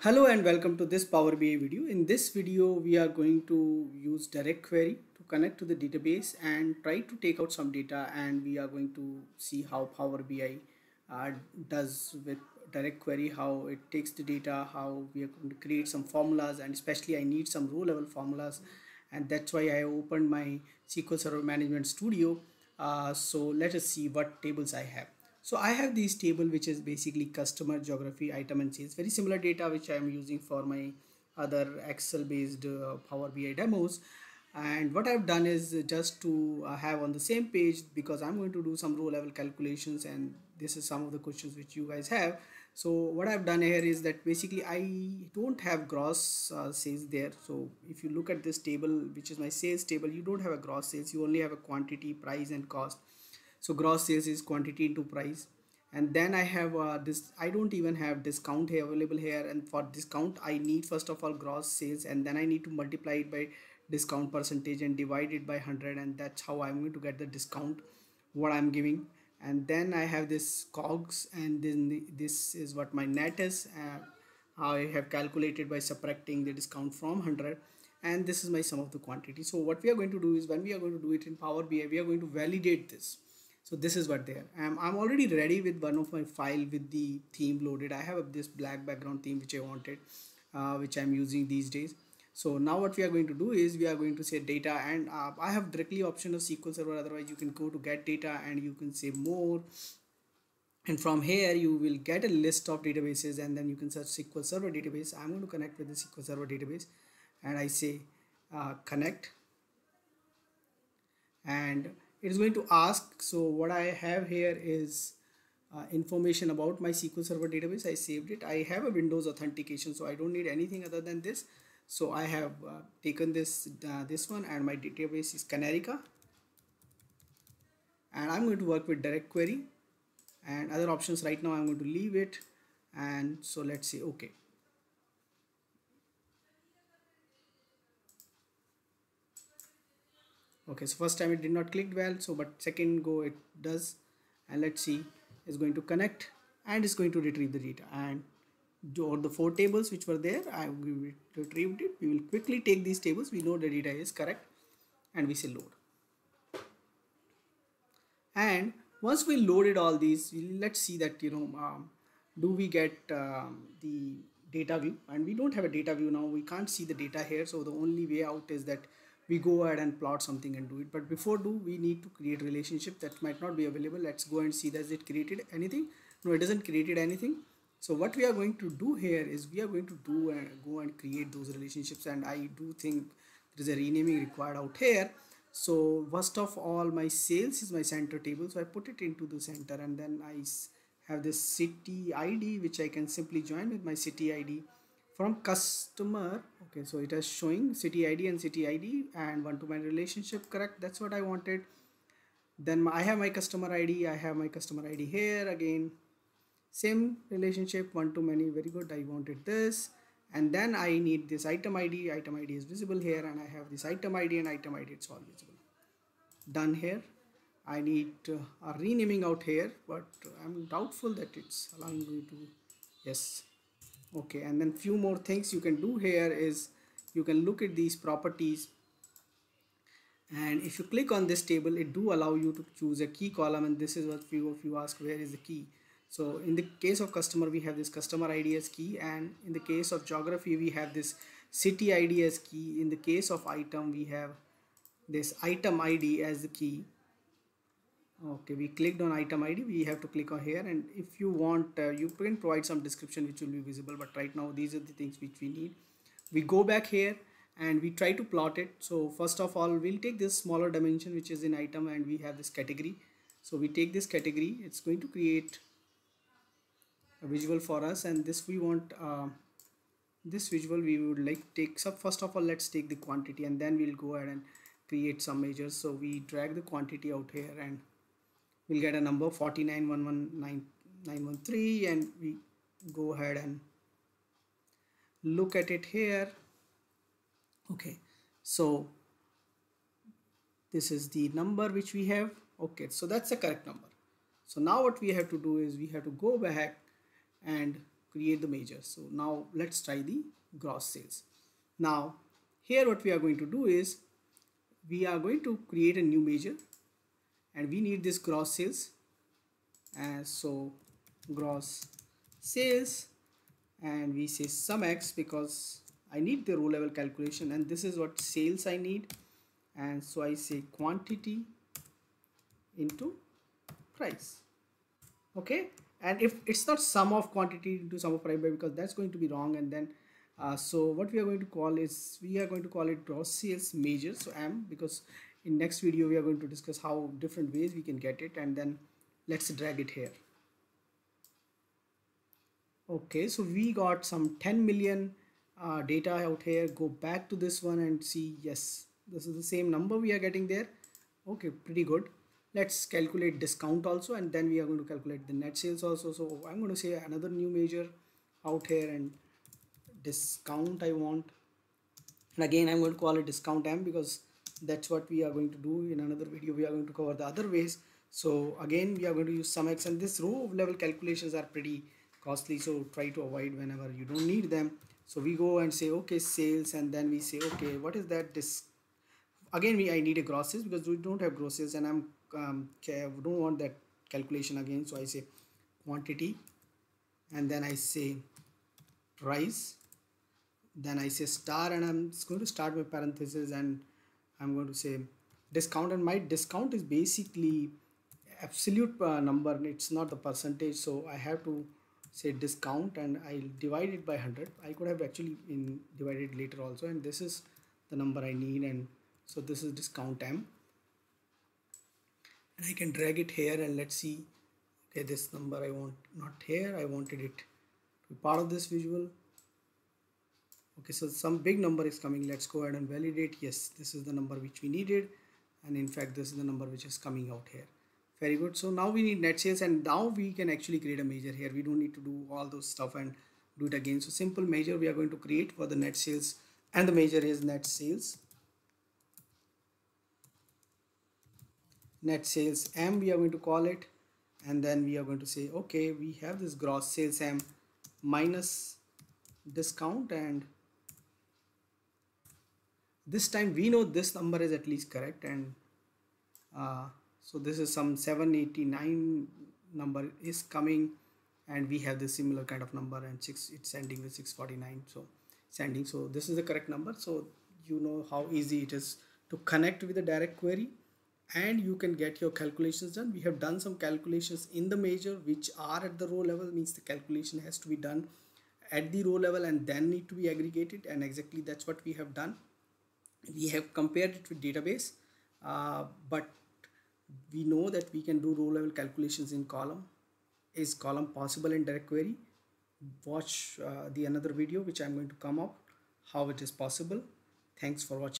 Hello and welcome to this Power BI video. In this video, we are going to use direct query to connect to the database and try to take out some data, and we are going to see how Power BI does with direct query, how it takes the data, how we are going to create some formulas, and especially I need some row level formulas, and that's why I opened my SQL Server Management Studio. So let us see what tables I have. So I have this table which is basically customer, geography, item and sales. Very similar data which I am using for my other Excel based Power BI demos. And what I've done is just to have on the same page, because I'm going to do some row level calculations, and this is some of the questions which you guys have. So what I've done here is that basically I don't have gross sales there. So if you look at this table, which is my sales table, you don't have a gross sales, you only have a quantity, price and cost. So gross sales is quantity into price, and then I have this. I don't even have discount here available here, and for discount I need first of all gross sales, and then I need to multiply it by discount percentage and divide it by 100, and that's how I'm going to get the discount what I'm giving. And then I have this cogs, and then this is what my net is. I have calculated by subtracting the discount from 100, and this is my sum of the quantity. So what we are going to do is, when we are going to do it in Power BI, we are going to validate this. So this is what there. I'm already ready with one of my file with the theme loaded. I have this black background theme which I wanted, which I'm using these days. So now what we are going to do is we are going to say data, and I have directly option of SQL Server. Otherwise you can go to get data and you can say more, and from here you will get a list of databases, and then you can search SQL Server database. I'm going to connect with the SQL Server database, and I say connect, and it is going to ask. So what I have here is information about my SQL Server database. I saved it. I have a Windows authentication, so I don't need anything other than this. So I have taken this one, and my database is Canarica, and I'm going to work with direct query, and other options right now I'm going to leave it. And so let's say okay. Okay, so first time it did not click well, so but second go it does. And let's see, it's going to connect and it's going to retrieve the data, and all the 4 tables which were there, I retrieved it. We will quickly take these tables. We know the data is correct, and we say load. And once we loaded all these, let's see that do we get the data view. And we don't have a data view now, we can't see the data here. So the only way out is that we go ahead and plot something and do it. But before we need to create relationship that might not be available. Let's go and see, does it created anything? No, it doesn't created anything. So what we are going to do here is we are going to go and create those relationships, and I do think there is a renaming required out here. So first of all, my sales is my center table, so I put it into the center, and then I have this city ID which I can simply join with my city ID from customer. Okay, so it is showing city ID and city ID and one-to-many relationship, correct? That's what I wanted. Then I have my customer ID. I have my customer ID here again, same relationship, one-to-many. Very good, I wanted this. And then I need this item ID. Item ID is visible here, and I have this item ID and item ID, it's all visible. Done here. I need a renaming out here, but I'm doubtful that it's allowing me to. Yes. Okay, and then few more things you can do here is you can look at these properties, and if you click on this table, it do allow you to choose a key column. And this is what few of you ask, where is the key? So in the case of customer, we have this customer ID as key, and in the case of geography, we have this city ID as key. In the case of item, we have this item ID as the key. Okay, we clicked on item ID. We have to click on here, and if you want, you can provide some description which will be visible, but right now these are the things which we need. We go back here and we try to plot it. So first of all, we'll take this smaller dimension which is in item, and we have this category. So we take this category, it's going to create a visual for us, and this we want this visual we would like take. So first of all, let's take the quantity, and then we'll go ahead and create some measures. So we drag the quantity out here, and we'll get a number 49,119,913, and we go ahead and look at it here. Okay, so this is the number which we have. Okay, so that's the correct number. So now what we have to do is we have to go back and create the measure. So now let's try the gross sales. Now here what we are going to do is we are going to create a new measure, and we need this gross sales, and so gross sales, and we say Sumx because I need the row level calculation, and this is what sales I need, and so I say quantity into price. Okay, and if it's not sum of quantity into sum of price, because that's going to be wrong, and then so what we are going to call is, we are going to call it gross sales measure, so M, because in next video we are going to discuss how different ways we can get it, and then let's drag it here. Okay, so we got some 10 million data out here. Go back to this one and see, yes, this is the same number we are getting there. Okay, pretty good. Let's calculate discount also, and then we are going to calculate the net sales also. So I'm going to say another new measure out here, and discount I want, and again I'm going to call it discount M, because that's what we are going to do. In another video we are going to cover the other ways. So again we are going to use Sumx, and this row level calculations are pretty costly, so try to avoid whenever you don't need them. So we go and say okay, sales, and then we say okay, what is that? This again I need a gross sales because we don't have gross sales, and I don't want that calculation again. So I say quantity, and then I say price, then I say star, and I'm going to start with parenthesis, and I'm going to say discount, and my discount is basically absolute number, it's not the percentage, so I have to say discount, and I'll divide it by 100. I could have actually divided later also, and this is the number I need, and so this is discount M, and I can drag it here, and let's see. Okay, this number I want not here, I wanted it to be part of this visual. Okay, so some big number is coming. Let's go ahead and validate. Yes, this is the number which we needed, and in fact this is the number which is coming out here. Very good. So now we need net sales, and now we can actually create a measure here. We don't need to do all those stuff and do it again. So simple measure we are going to create for the net sales, and the measure is net sales. Net sales M we are going to call it, and then we are going to say okay, we have this gross sales M minus discount, and this time we know this number is at least correct, and so this is some 789 number is coming, and we have the similar kind of number, and it's ending with 649, so sending, so this is the correct number. So you know how easy it is to connect with a direct query, and you can get your calculations done. We have done some calculations in the measure which are at the row level, means the calculation has to be done at the row level and then need to be aggregated, and exactly that's what we have done. We have compared it with database, but we know that we can do row level calculations in column. Is column possible in direct query? Watch the another video which I'm going to come up how it is possible. Thanks for watching.